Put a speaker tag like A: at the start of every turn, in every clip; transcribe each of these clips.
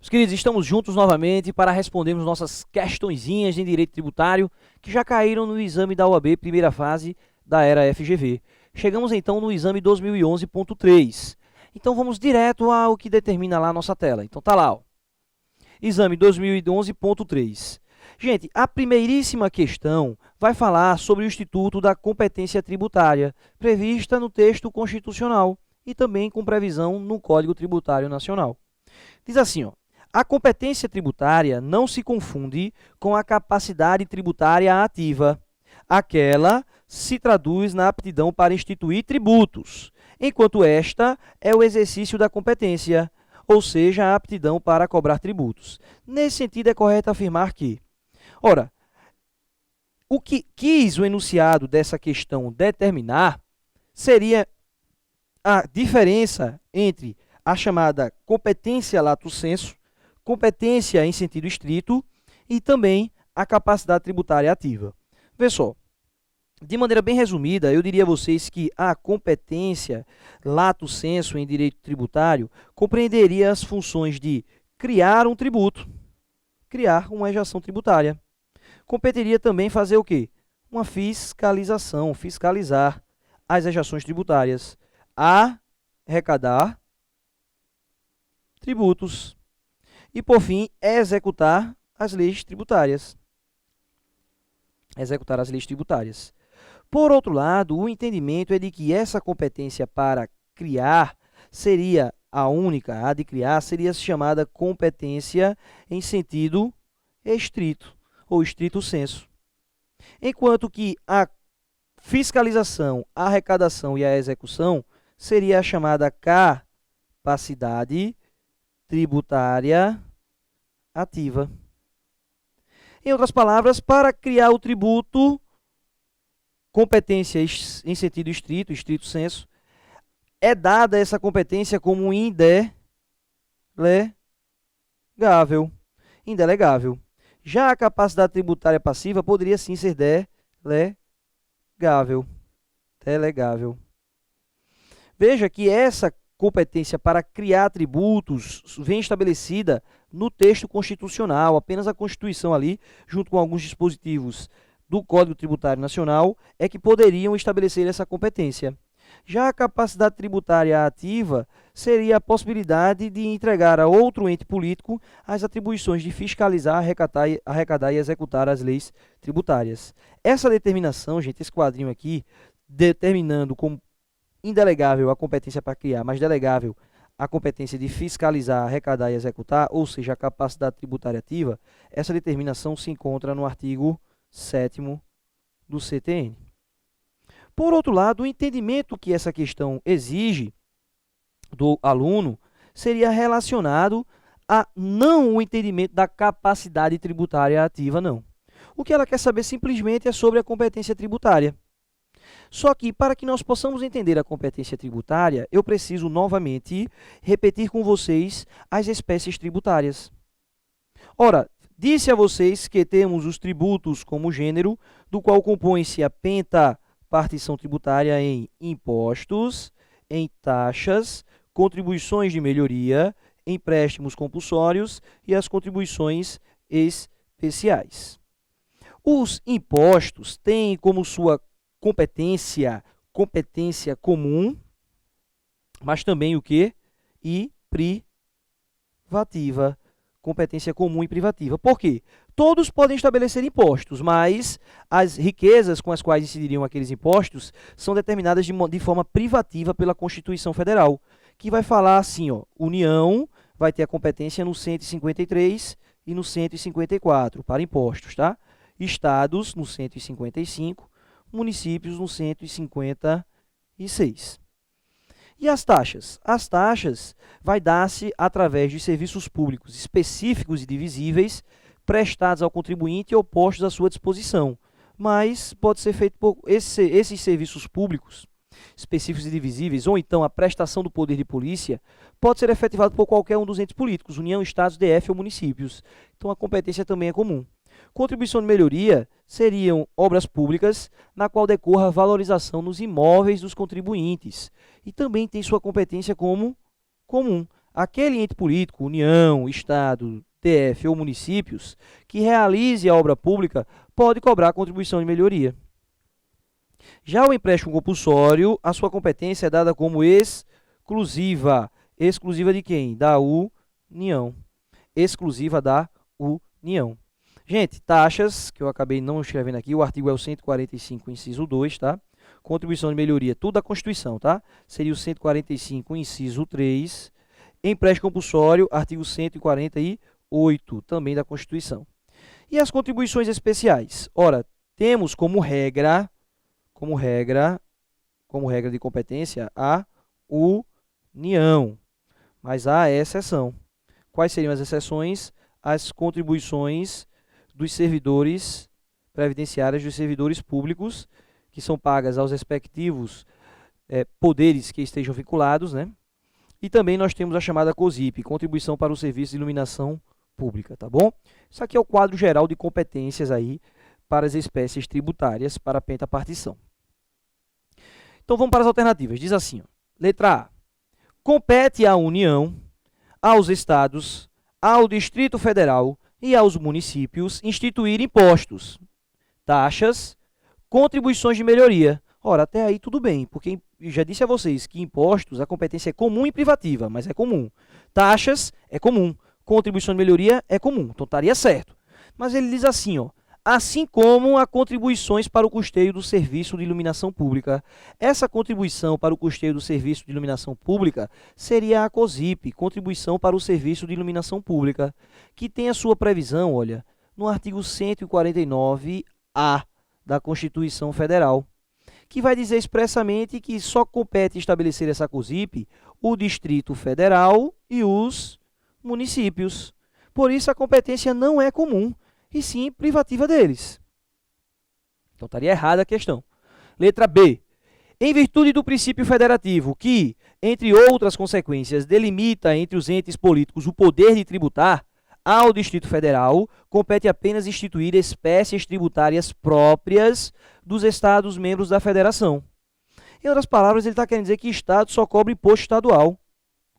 A: Meus queridos, estamos juntos novamente para respondermos nossas questõezinhas de direito tributário que já caíram no exame da OAB, primeira fase da era FGV. Chegamos então no exame 2011.3. Então vamos direto ao que determina lá a nossa tela. Então tá lá, ó. Exame 2011.3. Gente, a primeiríssima questão vai falar sobre o Instituto da Competência Tributária, prevista no texto constitucional e também com previsão no Código Tributário Nacional. Diz assim, ó, a competência tributária não se confunde com a capacidade tributária ativa. Aquela se traduz na aptidão para instituir tributos, enquanto esta é o exercício da competência, ou seja, a aptidão para cobrar tributos. Nesse sentido, é correto afirmar que, ora, o que quis o enunciado dessa questão determinar seria a diferença entre a chamada competência lato sensu, competência em sentido estrito e também a capacidade tributária ativa. Vê só, de maneira bem resumida, eu diria a vocês que a competência lato sensu em direito tributário compreenderia as funções de criar um tributo, criar uma ejeção tributária. Competeria também fazer o quê? Uma fiscalização, fiscalizar as ejeções tributárias, arrecadar tributos e, por fim, executar as leis tributárias. Executar as leis tributárias. Por outro lado, o entendimento é de que essa competência para criar seria a única, a de criar, seria chamada competência em sentido estrito, ou estrito sensu. Enquanto que a fiscalização, a arrecadação e a execução seria a chamada capacidade tributária ativa. Em outras palavras, para criar o tributo, competência em sentido estrito, estrito sensu, é dada essa competência como indelegável. Indelegável. Já a capacidade tributária passiva poderia sim ser delegável. Delegável. Veja que essa competência para criar tributos vem estabelecida no texto constitucional, apenas a Constituição ali, junto com alguns dispositivos do Código Tributário Nacional, é que poderiam estabelecer essa competência. Já a capacidade tributária ativa seria a possibilidade de entregar a outro ente político as atribuições de fiscalizar, arrecadar e executar as leis tributárias. Essa determinação, gente, esse quadrinho aqui, determinando como indelegável a competência para criar, mas delegável a competência de fiscalizar, arrecadar e executar, ou seja, a capacidade tributária ativa, essa determinação se encontra no artigo 7º do CTN. Por outro lado, o entendimento que essa questão exige do aluno seria relacionado a não o entendimento da capacidade tributária ativa, não. O que ela quer saber simplesmente é sobre a competência tributária. Só que, para que nós possamos entender a competência tributária, eu preciso novamente repetir com vocês as espécies tributárias. Ora, disse a vocês que temos os tributos como gênero, do qual compõe-se a pentapartição tributária em impostos, em taxas, contribuições de melhoria, empréstimos compulsórios e as contribuições especiais. Os impostos têm como sua competência comum, mas também o quê? E privativa. Competência comum e privativa. Por quê? Todos podem estabelecer impostos, mas as riquezas com as quais incidiriam aqueles impostos são determinadas de forma privativa pela Constituição Federal, que vai falar assim, ó, União vai ter a competência no 153 e no 154 para impostos, tá? Estados no 155, municípios no 156. E as taxas? As taxas vai dar-se através de serviços públicos específicos e divisíveis prestados ao contribuinte e postos à sua disposição. Mas pode ser feito por esses serviços públicos específicos e divisíveis, ou então a prestação do poder de polícia, pode ser efetivado por qualquer um dos entes políticos, União, Estados, DF ou municípios. Então a competência também é comum. Contribuição de melhoria seriam obras públicas na qual decorra a valorização nos imóveis dos contribuintes e também tem sua competência como comum. aquele ente político, União, Estado, DF ou municípios, que realize a obra pública, pode cobrar contribuição de melhoria. Já o empréstimo compulsório, a sua competência é dada como exclusiva. Exclusiva de quem? Da União. Exclusiva da União. Gente, taxas, que eu acabei não escrevendo aqui, o artigo é o 145, inciso 2, tá? Contribuição de melhoria, tudo da Constituição, tá? Seria o 145, inciso 3. Empréstimo compulsório, artigo 148, também da Constituição. E as contribuições especiais? Ora, temos como regra de competência a União, mas há exceção. Quais seriam as exceções? As contribuições dos servidores previdenciários, dos servidores públicos, que são pagas aos respectivos poderes que estejam vinculados, né? E também nós temos a chamada COSIP, Contribuição para o Serviço de Iluminação Pública, tá bom? Isso aqui é o quadro geral de competências aí para as espécies tributárias para a pentapartição. Então vamos para as alternativas. Diz assim, ó, letra A. Compete à União, aos Estados, ao Distrito Federal e aos municípios instituir impostos, taxas, contribuições de melhoria. Ora, até aí tudo bem, porque eu já disse a vocês que impostos, a competência é comum e privativa, mas é comum. Taxas é comum, contribuição de melhoria é comum, então estaria certo. Mas ele diz assim, ó, assim como a contribuições para o custeio do serviço de iluminação pública. Essa contribuição para o custeio do serviço de iluminação pública seria a COSIP, Contribuição para o Serviço de Iluminação Pública, que tem a sua previsão, olha, no artigo 149-A da Constituição Federal, que vai dizer expressamente que só compete estabelecer essa COSIP o Distrito Federal e os municípios. Por isso, a competência não é comum, e sim privativa deles. Então, estaria errada a questão. Letra B. Em virtude do princípio federativo, que, entre outras consequências, delimita entre os entes políticos o poder de tributar, ao Distrito Federal compete apenas instituir espécies tributárias próprias dos Estados membros da Federação. Em outras palavras, ele está querendo dizer que Estado só cobra imposto estadual.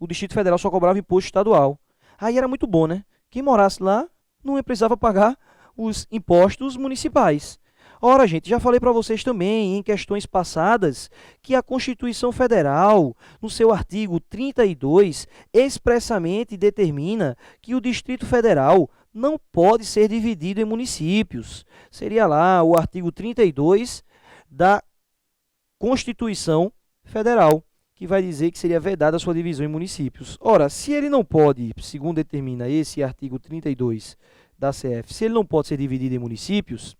A: O Distrito Federal só cobrava imposto estadual. Aí era muito bom, né? Quem morasse lá não precisava pagar os impostos municipais. Ora, gente, já falei para vocês também, em questões passadas, que a Constituição Federal, no seu artigo 32, expressamente determina que o Distrito Federal não pode ser dividido em municípios. Seria lá o artigo 32 da Constituição Federal, que vai dizer que seria vedada a sua divisão em municípios. Ora, se ele não pode, segundo determina esse artigo 32 da CF, se ele não pode ser dividido em municípios,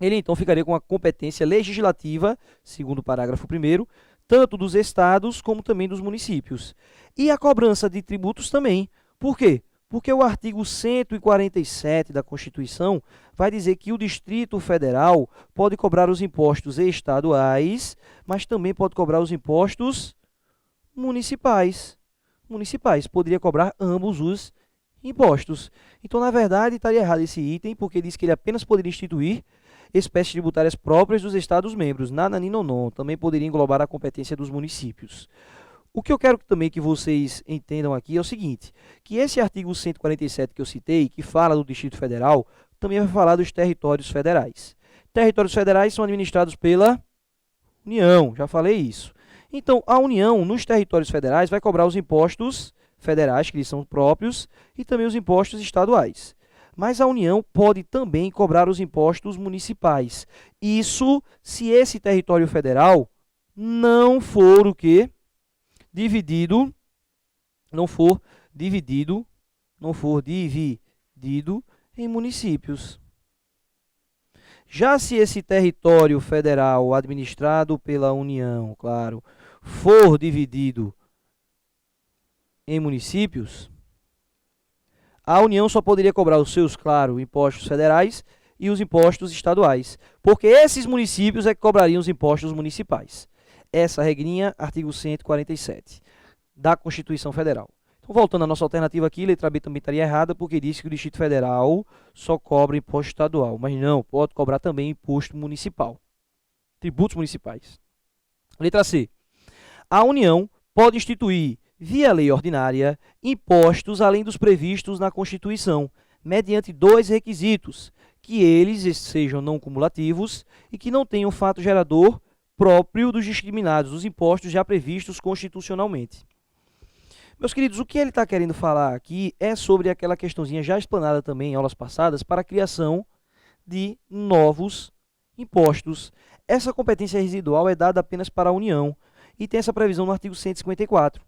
A: ele então ficaria com a competência legislativa, segundo o parágrafo 1º, tanto dos estados como também dos municípios. E a cobrança de tributos também. Por quê? Porque o artigo 147 da Constituição vai dizer que o Distrito Federal pode cobrar os impostos estaduais, mas também pode cobrar os impostos municipais. Poderia cobrar ambos os impostos. Então, na verdade, estaria errado esse item, porque diz que ele apenas poderia instituir espécies tributárias próprias dos Estados-membros. Nananinonon, também poderia englobar a competência dos municípios. O que eu quero também que vocês entendam aqui é o seguinte, que esse artigo 147 que eu citei, que fala do Distrito Federal, também vai falar dos territórios federais. Territórios federais são administrados pela União, já falei isso. Então, a União, nos territórios federais, vai cobrar os impostos federais, que eles são próprios, e também os impostos estaduais. Mas a União pode também cobrar os impostos municipais. Isso se esse território federal não for o quê? Dividido em municípios. Já se esse território federal administrado pela União, claro, for dividido em municípios, a União só poderia cobrar os seus, claro, impostos federais e os impostos estaduais, porque esses municípios é que cobrariam os impostos municipais. Essa regrinha, artigo 147 da Constituição Federal. Então, voltando à nossa alternativa aqui, letra B também estaria errada, porque disse que o Distrito Federal só cobra imposto estadual, mas não, pode cobrar também imposto municipal, tributos municipais. Letra C. A União pode instituir via lei ordinária, impostos além dos previstos na Constituição, mediante dois requisitos, que eles sejam não cumulativos e que não tenham fato gerador próprio dos discriminados, dos impostos já previstos constitucionalmente. Meus queridos, o que ele está querendo falar aqui é sobre aquela questãozinha já explanada também em aulas passadas para a criação de novos impostos. Essa competência residual é dada apenas para a União e tem essa previsão no artigo 154.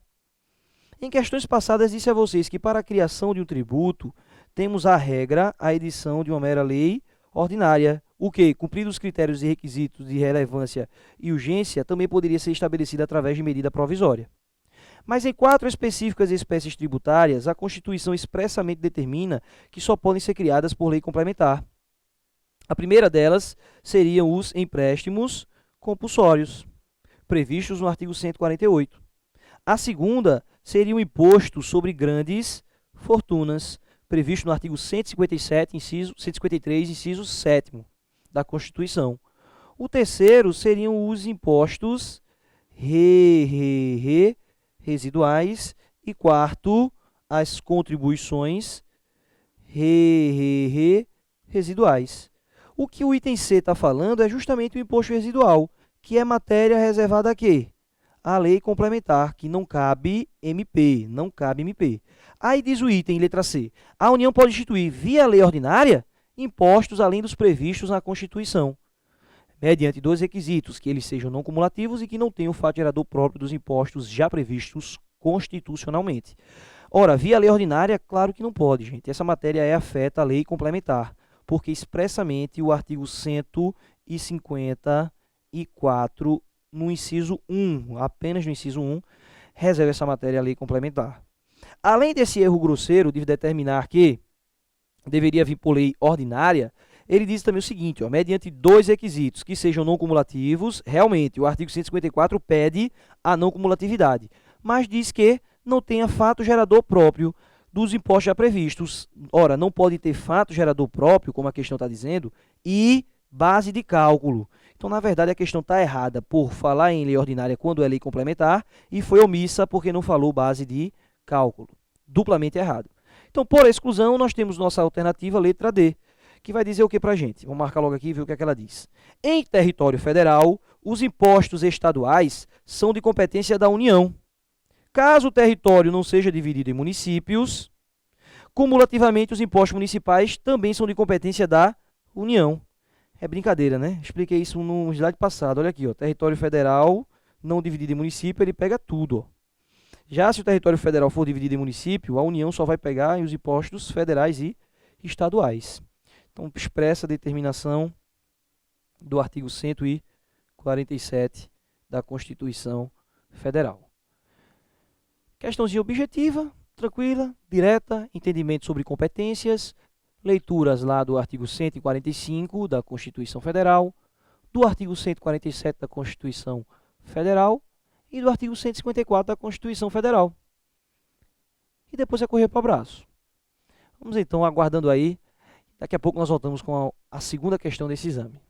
A: Em questões passadas, disse a vocês que para a criação de um tributo, temos a regra, a edição de uma mera lei ordinária, o que, cumpridos os critérios e requisitos de relevância e urgência, também poderia ser estabelecida através de medida provisória. Mas em 4 específicas espécies tributárias, a Constituição expressamente determina que só podem ser criadas por lei complementar. A primeira delas seriam os empréstimos compulsórios, previstos no artigo 148. A segunda seria o imposto sobre grandes fortunas, previsto no artigo 153, inciso 7º da Constituição. O terceiro seriam os impostos residuais e quarto, as contribuições residuais. O que o item C está falando é justamente o imposto residual, que é matéria reservada a quê? A lei complementar, que não cabe MP, não cabe MP. Aí diz o item, letra C, a União pode instituir, via lei ordinária, impostos além dos previstos na Constituição, mediante dois requisitos, que eles sejam não cumulativos e que não tenham o fato gerador próprio dos impostos já previstos constitucionalmente. Ora, via lei ordinária, claro que não pode, gente. Essa matéria afeta a lei complementar, porque expressamente o artigo 154, no inciso 1, apenas no inciso 1, reserva essa matéria à lei complementar. Além desse erro grosseiro de determinar que deveria vir por lei ordinária, ele diz também o seguinte, mediante dois requisitos, que sejam não cumulativos, realmente, o artigo 154 pede a não cumulatividade, mas diz que não tenha fato gerador próprio dos impostos já previstos. Ora, não pode ter fato gerador próprio, como a questão está dizendo, e base de cálculo. Então, na verdade, a questão está errada por falar em lei ordinária quando é lei complementar e foi omissa porque não falou base de cálculo. Duplamente errado. Então, por exclusão, nós temos nossa alternativa, letra D, que vai dizer o que para a gente? Vamos marcar logo aqui e ver o que é que ela diz. Em território federal, os impostos estaduais são de competência da União. Caso o território não seja dividido em municípios, cumulativamente os impostos municipais também são de competência da União. É brincadeira, né? Expliquei isso no slide passado. Olha aqui, território federal não dividido em município, ele pega tudo. Já se o território federal for dividido em município, a União só vai pegar os impostos federais e estaduais. Então, expressa a determinação do artigo 147 da Constituição Federal. Questãozinha objetiva, tranquila, direta, entendimento sobre competências, leituras lá do artigo 145 da Constituição Federal, do artigo 147 da Constituição Federal e do artigo 154 da Constituição Federal. E depois é correr para o abraço. Vamos então aguardando aí. Daqui a pouco nós voltamos com a segunda questão desse exame.